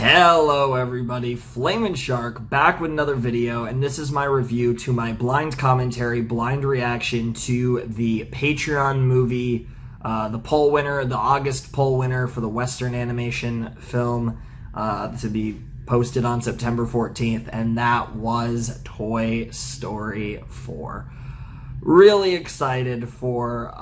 Hello everybody, Flamin' Shark back with another video, and this is my review to my blind commentary, blind reaction to the Patreon movie, the poll winner, the August poll winner for the Western animation film to be posted on September 14th, and that was Toy Story 4. Really excited for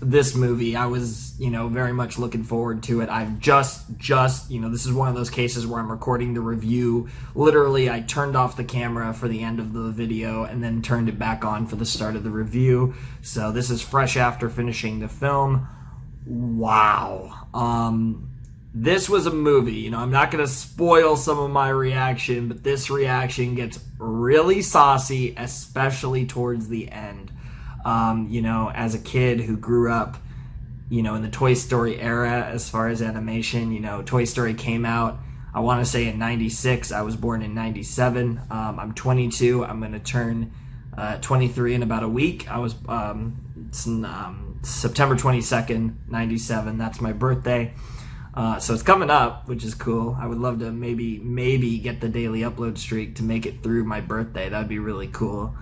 this movie. I was, very much looking forward to it. I've just, this is one of those cases where I'm recording the review. Literally, I turned off the camera for the end of the video and then turned it back on for the start of the review. So this is fresh after finishing the film. Wow. This was a movie. I'm not going to spoil some of my reaction, but this reaction gets really saucy, especially towards the end. As a kid who grew up, in the Toy Story era as far as animation, Toy Story came out, I want to say in 96. I was born in 97. I'm 22. I'm going to turn 23 in about a week. I was September 22nd, 97. That's my birthday. So it's coming up, which is cool. I would love to maybe get the daily upload streak to make it through my birthday. That'd be really cool.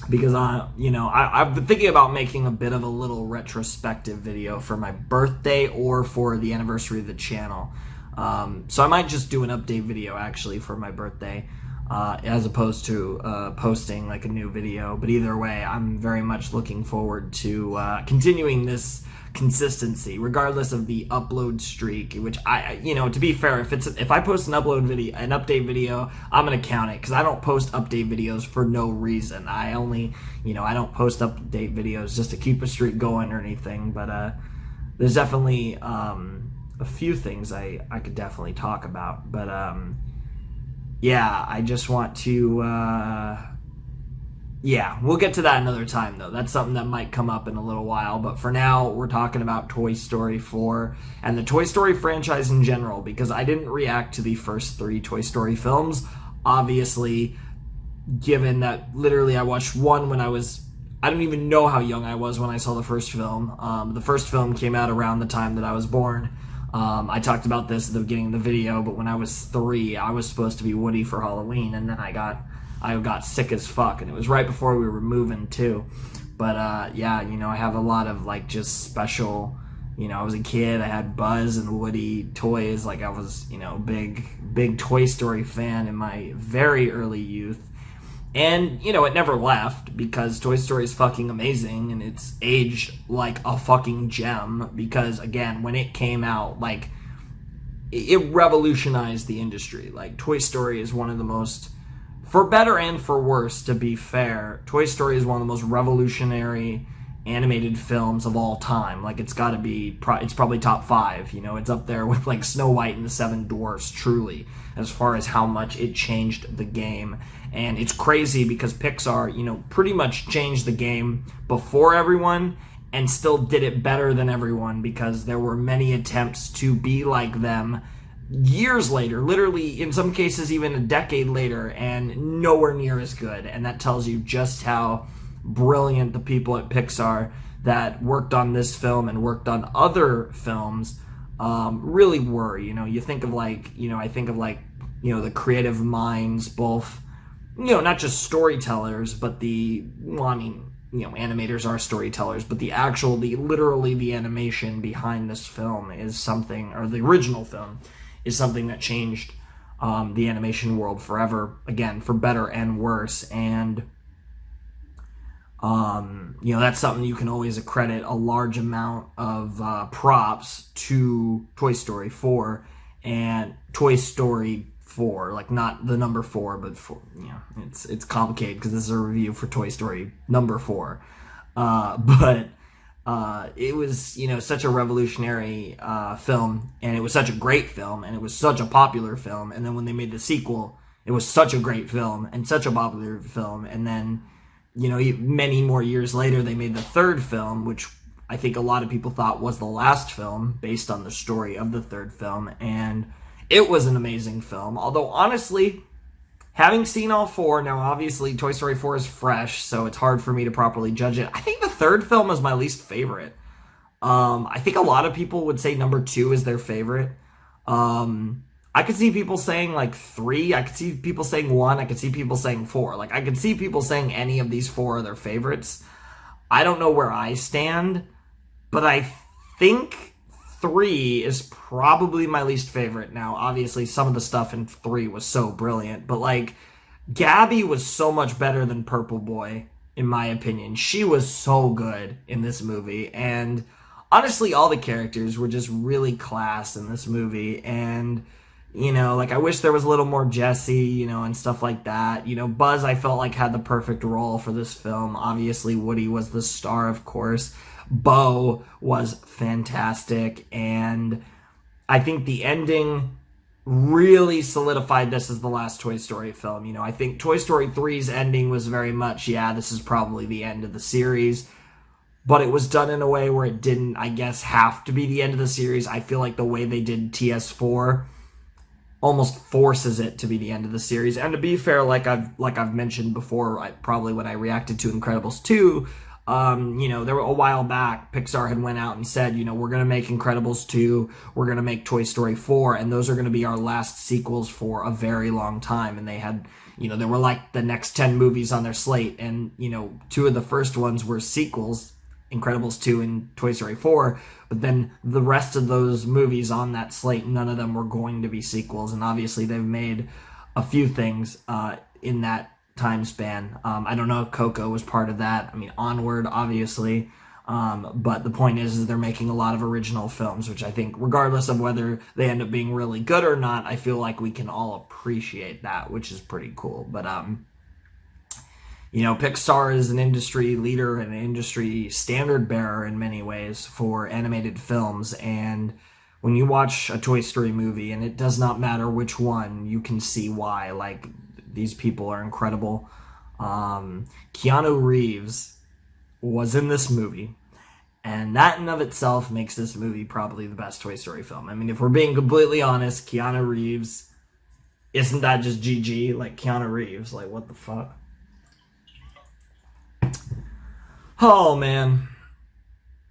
Because I've been thinking about making a bit of a little retrospective video for my birthday or for the anniversary of the channel. So I might just do an update video actually for my birthday, as opposed to posting like a new video. But either way, I'm very much looking forward to continuing this consistency regardless of the upload streak, which to be fair, if I post an update video, I'm gonna count it because I don't post update videos for no reason. I only I don't post update videos just to keep a streak going or anything. But there's definitely a few things I could definitely talk about. But yeah, I just want to we'll get to that another time, though. That's something that might come up in a little while. But for now, we're talking about Toy Story 4 and the Toy Story franchise in general, because I didn't react to the first 3 Toy Story films. Obviously, given that literally I watched one when I don't even know how young I was when I saw the first film. The first film came out around the time that I was born. I talked about this at the beginning of the video, but when I was 3, I was supposed to be Woody for Halloween, and then I got sick as fuck, and it was right before we were moving too. But I have a lot of just special, I was a kid, I had Buzz and Woody toys, I was, big Toy Story fan in my very early youth. And, it never left, because Toy Story is fucking amazing, and it's aged like a fucking gem, because, again, when it came out, it revolutionized the industry. Toy Story is one of the most, for better and for worse, to be fair, Toy Story is one of the most revolutionary animated films of all time. It's got to be, it's probably top 5. It's up there with Snow White and the Seven Dwarfs, truly, as far as how much it changed the game. And it's crazy because Pixar, pretty much changed the game before everyone and still did it better than everyone, because there were many attempts to be like them years later, literally in some cases even a decade later, and nowhere near as good. And that tells you just how brilliant the people at Pixar that worked on this film and worked on other films really were. You think of I think of the creative minds, both not just storytellers, but animators are storytellers, but the animation behind this film is something, or the original film is something that changed the animation world forever, again, for better and worse. And that's something you can always accredit a large amount of props to Toy Story 4 and Toy Story 4, not the number 4, but 4. It's complicated because this is a review for Toy Story number 4. But it was, such a revolutionary film, and it was such a great film, and it was such a popular film. And then when they made the sequel, it was such a great film and such a popular film. And then, many more years later, they made the third film, which I think a lot of people thought was the last film based on the story of the third film. And it was an amazing film. Although, honestly, having seen all 4, now obviously Toy Story 4 is fresh, so it's hard for me to properly judge it. I think the third film is my least favorite. I think a lot of people would say number 2 is their favorite. I could see people saying like 3. I could see people saying 1. I could see people saying 4. Like, I could see people saying any of these 4 are their favorites. I don't know where I stand, but I think 3 is probably my least favorite. Now, obviously, some of the stuff in 3 was so brilliant, but like, Gabby was so much better than Purple Boy, in my opinion. She was so good in this movie, and honestly, all the characters were just really class in this movie, and like, I wish there was a little more Jesse, and stuff like that. Buzz, I felt like, had the perfect role for this film. Obviously, Woody was the star, of course. Bo was fantastic, and I think the ending really solidified this as the last Toy Story film. I think Toy Story 3's ending was very much, this is probably the end of the series, but it was done in a way where it didn't, I guess, have to be the end of the series. I feel like the way they did TS4 almost forces it to be the end of the series. And to be fair, like I've mentioned before, probably when I reacted to Incredibles 2, there were a while back, Pixar had went out and said, we're going to make Incredibles 2, we're going to make Toy Story 4, and those are going to be our last sequels for a very long time. And they had, there were like the next 10 movies on their slate, and, 2 of the first ones were sequels, Incredibles 2 and Toy Story 4, but then the rest of those movies on that slate, none of them were going to be sequels, and obviously they've made a few things in that time span. I don't know if Coco was part of that. I mean, Onward, obviously, but the point is they're making a lot of original films, which I think, regardless of whether they end up being really good or not, I feel like we can all appreciate that, which is pretty cool. But Pixar is an industry leader and an industry standard bearer in many ways for animated films. And when you watch a Toy Story movie, and it does not matter which one, you can see why. Like, these people are incredible. Keanu Reeves was in this movie, and that in of itself makes this movie probably the best Toy Story film. I mean, if we're being completely honest, Keanu Reeves, isn't that just GG? Like, Keanu Reeves, like, what the fuck? Oh, man.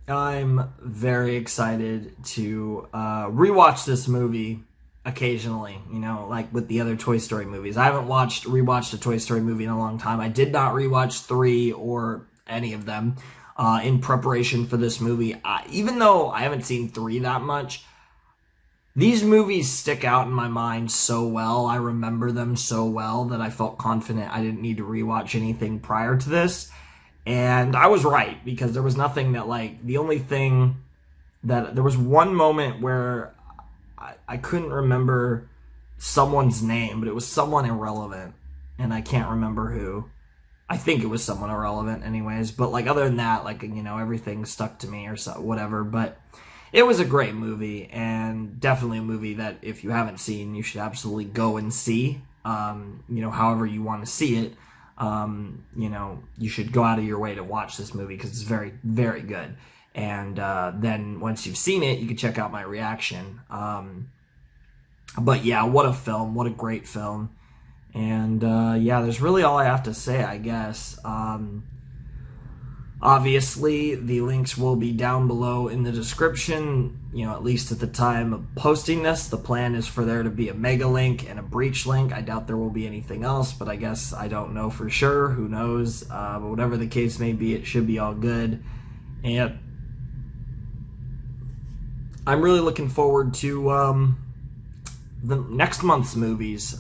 I'm very excited to rewatch this movie occasionally, like with the other Toy Story movies. I haven't rewatched a Toy Story movie in a long time. I did not rewatch 3 or any of them in preparation for this movie. Even though I haven't seen 3 that much, these movies stick out in my mind so well. I remember them so well that I felt confident I didn't need to rewatch anything prior to this. And I was right, because there was nothing that, like, the only thing that, there was one moment where I couldn't remember someone's name, but it was someone irrelevant, and I can't remember who. I think it was someone irrelevant anyways, but, like, other than that, like, everything stuck to me or so, whatever. But it was a great movie, and definitely a movie that if you haven't seen, you should absolutely go and see, however you want to see it. You should go out of your way to watch this movie, because it's very, very good. And then once you've seen it, you can check out my reaction. But yeah, what a film. What a great film. And there's really all I have to say, I guess. Obviously, the links will be down below in the description, at least at the time of posting this. The plan is for there to be a mega link and a breach link. I doubt there will be anything else, but I guess I don't know for sure. Who knows? But whatever the case may be, it should be all good. And I'm really looking forward to the next month's movies.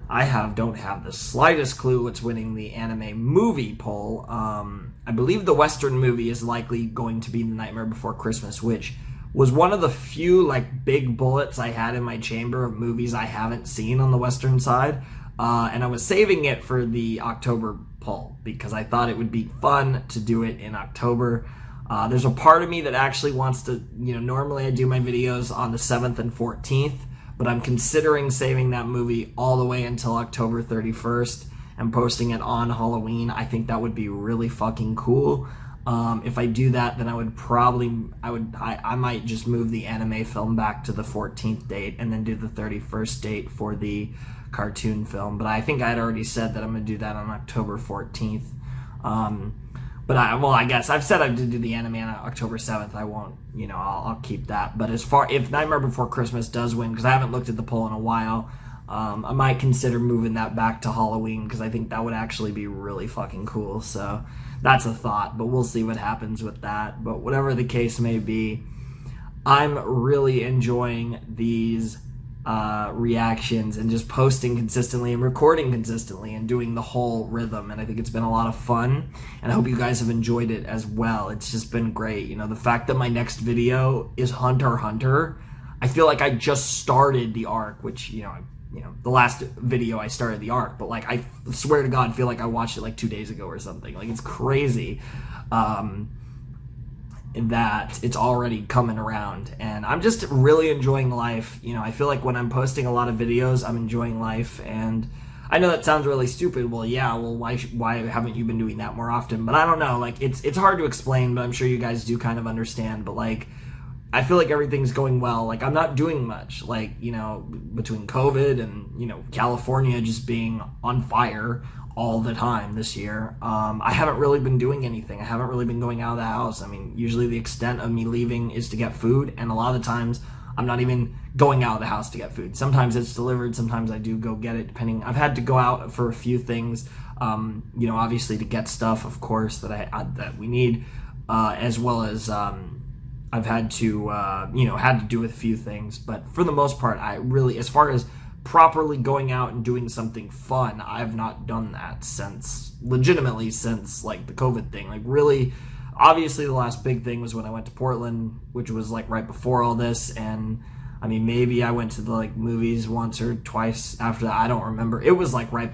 I don't have the slightest clue what's winning the anime movie poll. I believe the Western movie is likely going to be The Nightmare Before Christmas, which was one of the few, like, big bullets I had in my chamber of movies I haven't seen on the Western side. And I was saving it for the October poll, because I thought it would be fun to do it in October. There's a part of me that actually wants to, normally I do my videos on the 7th and 14th, but I'm considering saving that movie all the way until October 31st and posting it on Halloween. I think that would be really fucking cool. If I do that, then I might just move the anime film back to the 14th date and then do the 31st date for the cartoon film. But I think I had already said that I'm going to do that on October 14th. But I guess I've said I did do the anime on October 7th. I won't, I'll keep that. But if Nightmare Before Christmas does win, because I haven't looked at the poll in a while, I might consider moving that back to Halloween, because I think that would actually be really fucking cool. So that's a thought, but we'll see what happens with that. But whatever the case may be, I'm really enjoying these reactions and just posting consistently and recording consistently and doing the whole rhythm, and I think it's been a lot of fun, and I hope you guys have enjoyed it as well. It's just been great. The fact that my next video is Hunter x Hunter, I feel like I just started the arc, which the last video I started the arc, but like I swear to God, I feel like I watched it like 2 days ago or something. Like, it's crazy that it's already coming around, and I'm just really enjoying life. I feel like when I'm posting a lot of videos, I'm enjoying life, and I know that sounds really stupid. Well, why haven't you been doing that more often? But I don't know, like, it's hard to explain, but I'm sure you guys do kind of understand. But like, I feel like everything's going well. Like, I'm not doing much, like, between COVID and, California just being on fire all the time this year. I haven't really been doing anything. I haven't really been going out of the house. I mean, usually the extent of me leaving is to get food, and a lot of the times I'm not even going out of the house to get food. Sometimes it's delivered, sometimes I do go get it, depending. I've had to go out for a few things, obviously to get stuff, of course, that we need, as well as I've had to do with a few things. But for the most part, I really, as far as properly going out and doing something fun, I've not done that since like the COVID thing. Like, really, obviously the last big thing was when I went to Portland, which was like right before all this, and I mean, maybe I went to the like movies once or twice after that. I don't remember. It was like right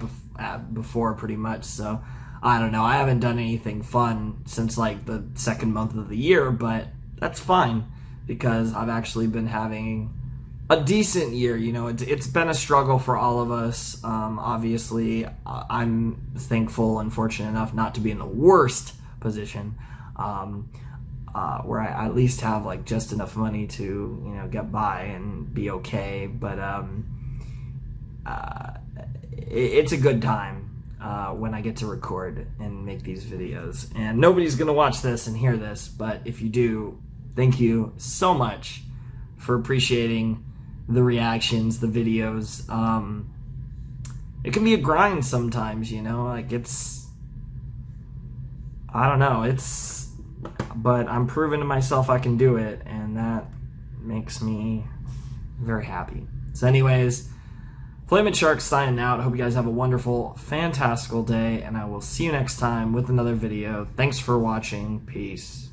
before pretty much. So I don't know. I haven't done anything fun since like the second month of the year, but that's fine, because I've actually been having a decent year. It's been a struggle for all of us. Obviously, I'm thankful and fortunate enough not to be in the worst position, where I at least have like just enough money to get by and be okay. But it's a good time when I get to record and make these videos. And nobody's gonna watch this and hear this, but if you do, thank you so much for appreciating the reactions, the videos. It can be a grind sometimes, like I don't know, but I'm proving to myself I can do it, and that makes me very happy. So anyways, Flamin' Shark signing out. I hope you guys have a wonderful, fantastical day, and I will see you next time with another video. Thanks for watching. Peace.